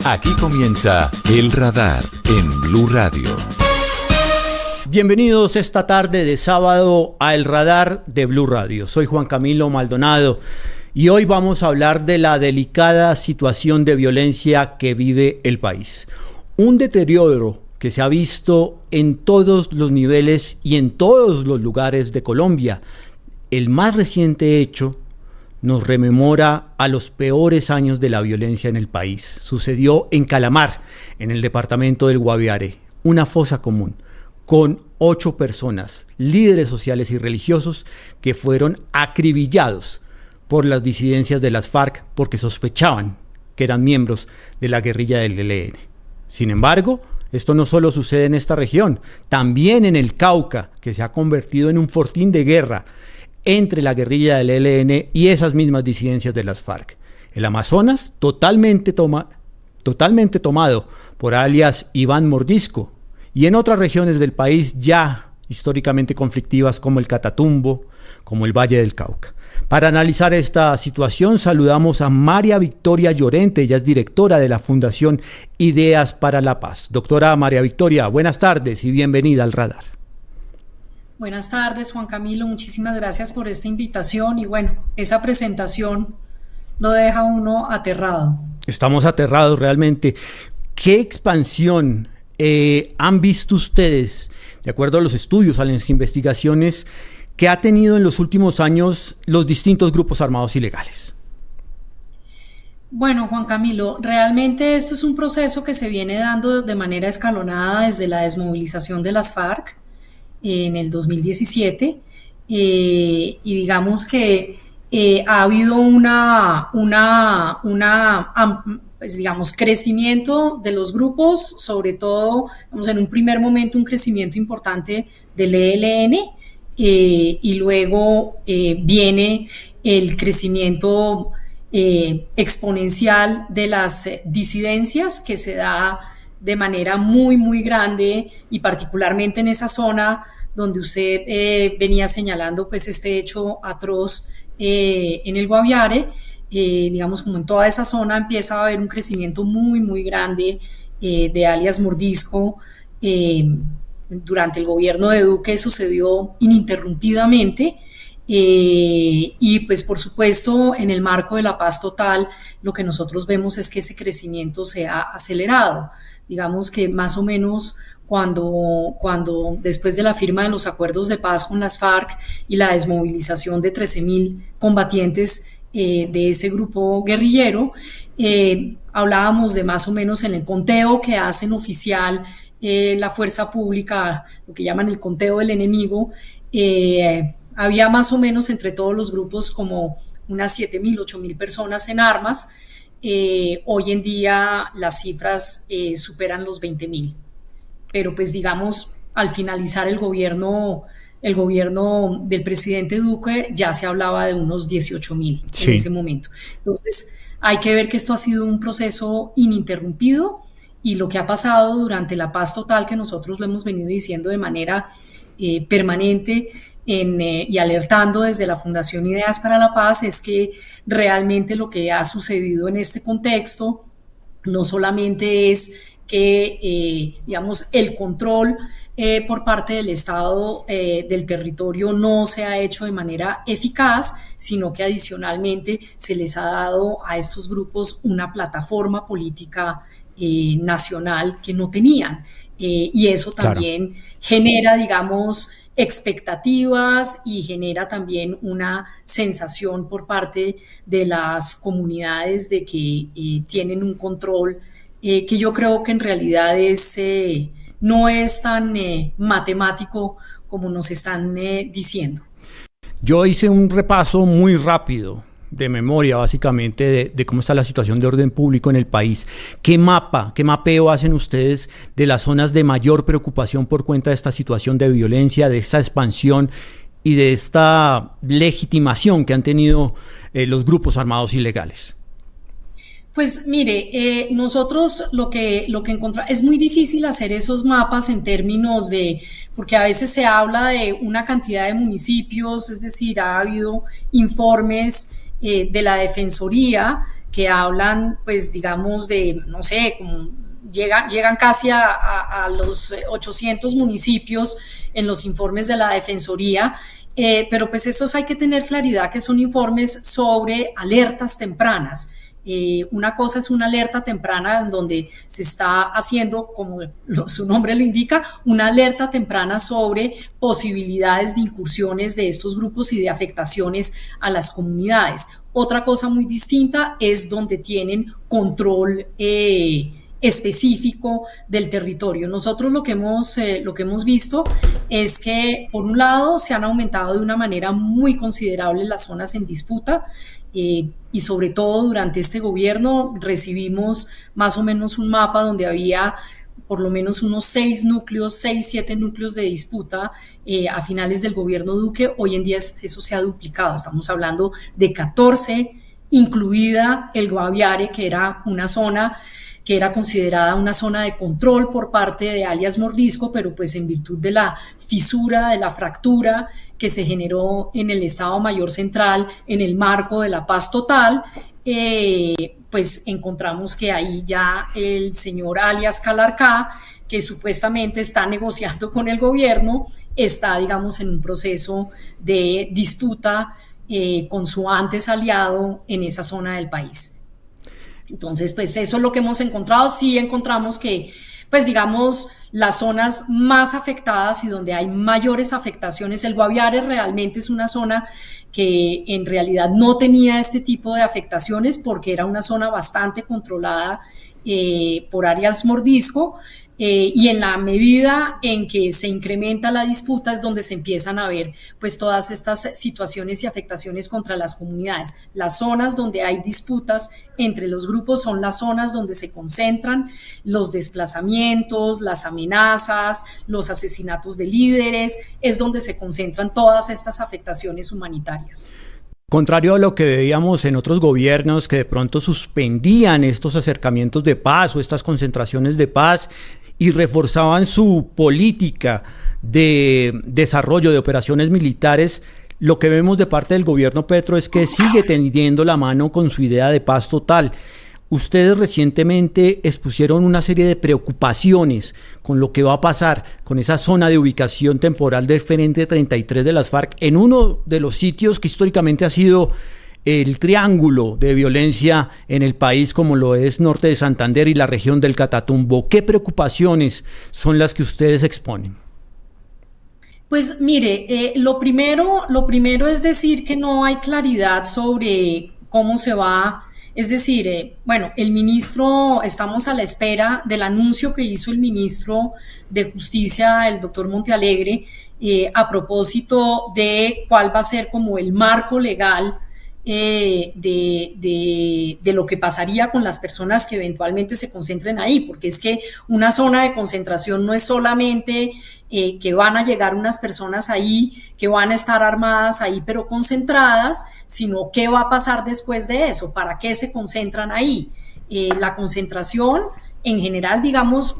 Aquí comienza El Radar en Blue Radio. Bienvenidos esta tarde de sábado a El Radar de Blue Radio. Soy Juan Camilo Maldonado y hoy vamos a hablar de la delicada situación de violencia que vive el país. Un deterioro que se ha visto en todos los niveles y en todos los lugares de Colombia. El más reciente hecho nos rememora a los peores años de la violencia en el país. Sucedió en Calamar, en el departamento del Guaviare, una fosa común, con 8 personas, líderes sociales y religiosos, que fueron acribillados por las disidencias de las FARC porque sospechaban que eran miembros de la guerrilla del ELN. Sin embargo, esto no solo sucede en esta región, también en el Cauca, que se ha convertido en un fortín de guerra entre la guerrilla del ELN y esas mismas disidencias de las FARC. El Amazonas totalmente tomado por alias Iván Mordisco, y en otras regiones del país ya históricamente conflictivas como el Catatumbo, como el Valle del Cauca. Para analizar esta situación saludamos a María Victoria Llorente, ella es directora de la Fundación Ideas para la Paz. Doctora María Victoria, buenas tardes y bienvenida al Radar. Buenas tardes, Juan Camilo, muchísimas gracias por esta invitación y bueno, esa presentación lo deja uno aterrado. Estamos aterrados realmente. ¿Qué expansión han visto ustedes, de acuerdo a los estudios, a las investigaciones, que ha tenido en los últimos años los distintos grupos armados ilegales? Bueno, Juan Camilo, realmente esto es un proceso que se viene dando de manera escalonada desde la desmovilización de las FARC en el 2017 y digamos que ha habido pues digamos, crecimiento de los grupos, sobre todo, vamos, en un primer momento un crecimiento importante del ELN y luego viene el crecimiento exponencial de las disidencias que se da de manera muy, muy grande y particularmente en esa zona donde usted venía señalando pues este hecho atroz en el Guaviare. Digamos, como en toda esa zona empieza a haber un crecimiento muy, muy grande de alias Mordisco. Durante el gobierno de Duque sucedió ininterrumpidamente y pues por supuesto en el marco de la paz total lo que nosotros vemos es que ese crecimiento se ha acelerado. Digamos que más o menos cuando después de la firma de los acuerdos de paz con las FARC y la desmovilización de 13.000 combatientes de ese grupo guerrillero, hablábamos de más o menos en el conteo que hacen oficial la fuerza pública, lo que llaman el conteo del enemigo, había más o menos entre todos los grupos como unas 7.000, 8.000 personas en armas. Hoy en día las cifras superan los 20.000, pero pues digamos al finalizar el gobierno del presidente Duque ya se hablaba de unos 18.000 sí, en ese momento. Entonces hay que ver que esto ha sido un proceso ininterrumpido y lo que ha pasado durante la paz total, que nosotros lo hemos venido diciendo de manera permanente y alertando desde la Fundación Ideas para la Paz, es que realmente lo que ha sucedido en este contexto no solamente es que digamos el control por parte del Estado del territorio no se ha hecho de manera eficaz, sino que adicionalmente se les ha dado a estos grupos una plataforma política nacional que no tenían. Y eso también genera, digamos, expectativas y genera también una sensación por parte de las comunidades de que tienen un control que yo creo que en realidad no es tan matemático como nos están diciendo. Yo hice un repaso muy rápido de memoria básicamente de cómo está la situación de orden público en el país. ¿Qué mapeo hacen ustedes de las zonas de mayor preocupación por cuenta de esta situación de violencia, de esta expansión y de esta legitimación que han tenido los grupos armados ilegales? Pues mire, nosotros lo que encontramos, es muy difícil hacer esos mapas en términos porque a veces se habla de una cantidad de municipios, es decir, ha habido informes de la Defensoría que hablan, pues digamos, de, no sé, como llegan casi a los 800 municipios en los informes de la Defensoría, pero pues esos hay que tener claridad que son informes sobre alertas tempranas. Una cosa es una alerta temprana en donde se está haciendo, como su nombre lo indica, una alerta temprana sobre posibilidades de incursiones de estos grupos y de afectaciones a las comunidades. Otra cosa muy distinta es donde tienen control específico del territorio. Nosotros lo que hemos visto es que, por un lado, se han aumentado de una manera muy considerable las zonas en disputa, y sobre todo durante este gobierno recibimos más o menos un mapa donde había por lo menos unos 6, 7 núcleos de disputa a finales del gobierno Duque. Hoy en día eso se ha duplicado, estamos hablando de 14, incluida el Guaviare, que era una zona que era considerada una zona de control por parte de alias Mordisco, pero pues en virtud de la fisura, de la fractura que se generó en el Estado Mayor Central en el marco de la paz total, pues encontramos que ahí ya el señor alias Calarcá, que supuestamente está negociando con el gobierno, está, digamos, en un proceso de disputa con su antes aliado en esa zona del país. Entonces, pues eso es lo que hemos encontrado. Sí encontramos que, pues digamos, las zonas más afectadas y donde hay mayores afectaciones, el Guaviare realmente es una zona que en realidad no tenía este tipo de afectaciones porque era una zona bastante controlada por alias Mordisco, y en la medida en que se incrementa la disputa es donde se empiezan a ver pues todas estas situaciones y afectaciones contra las comunidades. Las zonas donde hay disputas entre los grupos son las zonas donde se concentran los desplazamientos, las amenazas, los asesinatos de líderes, es donde se concentran todas estas afectaciones humanitarias. Contrario a lo que veíamos en otros gobiernos que de pronto suspendían estos acercamientos de paz o estas concentraciones de paz y reforzaban su política de desarrollo de operaciones militares, lo que vemos de parte del gobierno Petro es que sigue tendiendo la mano con su idea de paz total. Ustedes recientemente expusieron una serie de preocupaciones con lo que va a pasar con esa zona de ubicación temporal del Frente 33 de las FARC en uno de los sitios que históricamente ha sido el triángulo de violencia en el país, como lo es Norte de Santander y la región del Catatumbo. ¿Qué preocupaciones son las que ustedes exponen? Pues mire, lo primero es decir que no hay claridad sobre cómo se va. Es decir, bueno, el ministro, estamos a la espera del anuncio que hizo el ministro de Justicia, el doctor Montealegre, a propósito de cuál va a ser como el marco legal de lo que pasaría con las personas que eventualmente se concentren ahí, porque es que una zona de concentración no es solamente que van a llegar unas personas ahí, que van a estar armadas ahí, pero concentradas, sino qué va a pasar después de eso, para qué se concentran ahí. La concentración, en general, digamos,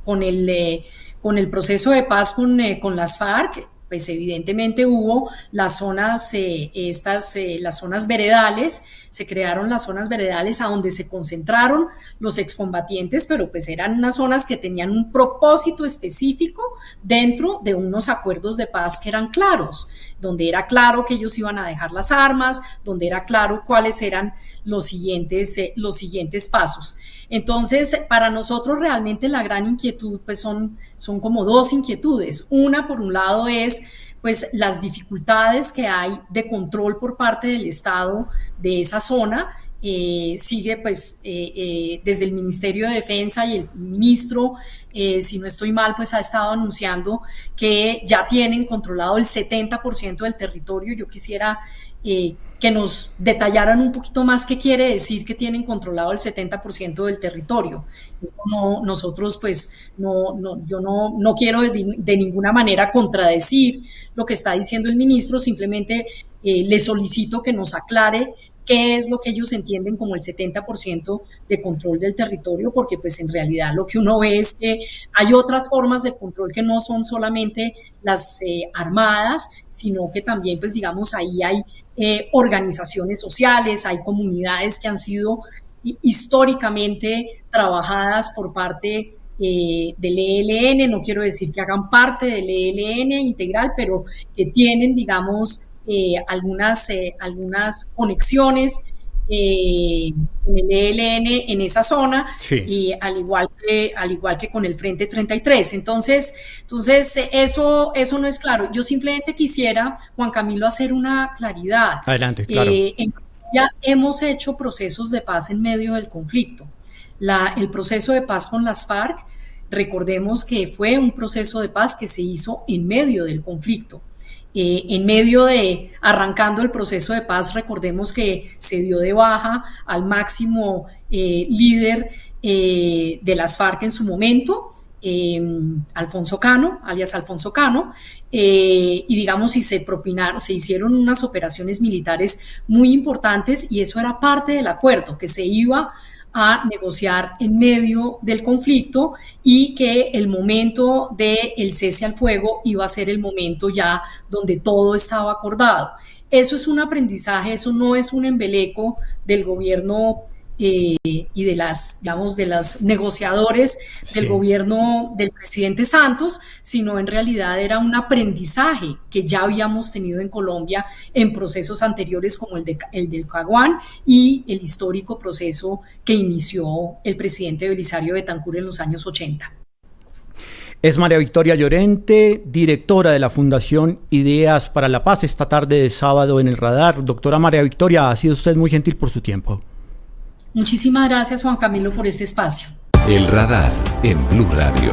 con el proceso de paz con las FARC, pues evidentemente hubo las zonas, las zonas veredales, se crearon las zonas veredales a donde se concentraron los excombatientes, pero pues eran unas zonas que tenían un propósito específico dentro de unos acuerdos de paz que eran claros, donde era claro que ellos iban a dejar las armas, donde era claro cuáles eran los siguientes pasos. Entonces, para nosotros realmente la gran inquietud pues son como dos inquietudes. Una, por un lado, es pues las dificultades que hay de control por parte del Estado de esa zona. Sigue pues desde el Ministerio de Defensa y el ministro, si no estoy mal, pues ha estado anunciando que ya tienen controlado el 70% del territorio. Yo quisiera que nos detallaran un poquito más qué quiere decir que tienen controlado el 70% del territorio. Eso nosotros pues yo no quiero de ninguna manera contradecir lo que está diciendo el ministro, simplemente le solicito que nos aclare qué es lo que ellos entienden como el 70% de control del territorio, porque pues en realidad lo que uno ve es que hay otras formas de control que no son solamente las armadas, sino que también pues digamos ahí hay organizaciones sociales, hay comunidades que han sido históricamente trabajadas por parte del ELN, no quiero decir que hagan parte del ELN integral, pero que tienen, digamos, algunas conexiones en el ELN en esa zona, sí. Y al igual que con el Frente 33. Entonces eso no es claro. Yo simplemente quisiera, Juan Camilo, hacer una claridad. Adelante, claro. Ya hemos hecho procesos de paz en medio del conflicto. El proceso de paz con las FARC, recordemos que fue un proceso de paz que se hizo en medio del conflicto. En medio de arrancando el proceso de paz, recordemos que se dio de baja al máximo líder de las FARC en su momento, Alfonso Cano, alias Alfonso Cano, y digamos, se hicieron unas operaciones militares muy importantes, y eso era parte del acuerdo, que se iba a negociar en medio del conflicto y que el momento del cese al fuego iba a ser el momento ya donde todo estaba acordado. Eso es un aprendizaje, eso no es un embeleco del gobierno y de los negociadores del gobierno del presidente Santos, sino en realidad era un aprendizaje que ya habíamos tenido en Colombia en procesos anteriores como el del Caguán y el histórico proceso que inició el presidente Belisario Betancur en los años 80. Es María Victoria Llorente, directora de la Fundación Ideas para la Paz, esta tarde de sábado en el Radar. Doctora María Victoria, ha sido usted muy gentil por su tiempo. Muchísimas gracias, Juan Camilo, por este espacio. El Radar en Blue Radio.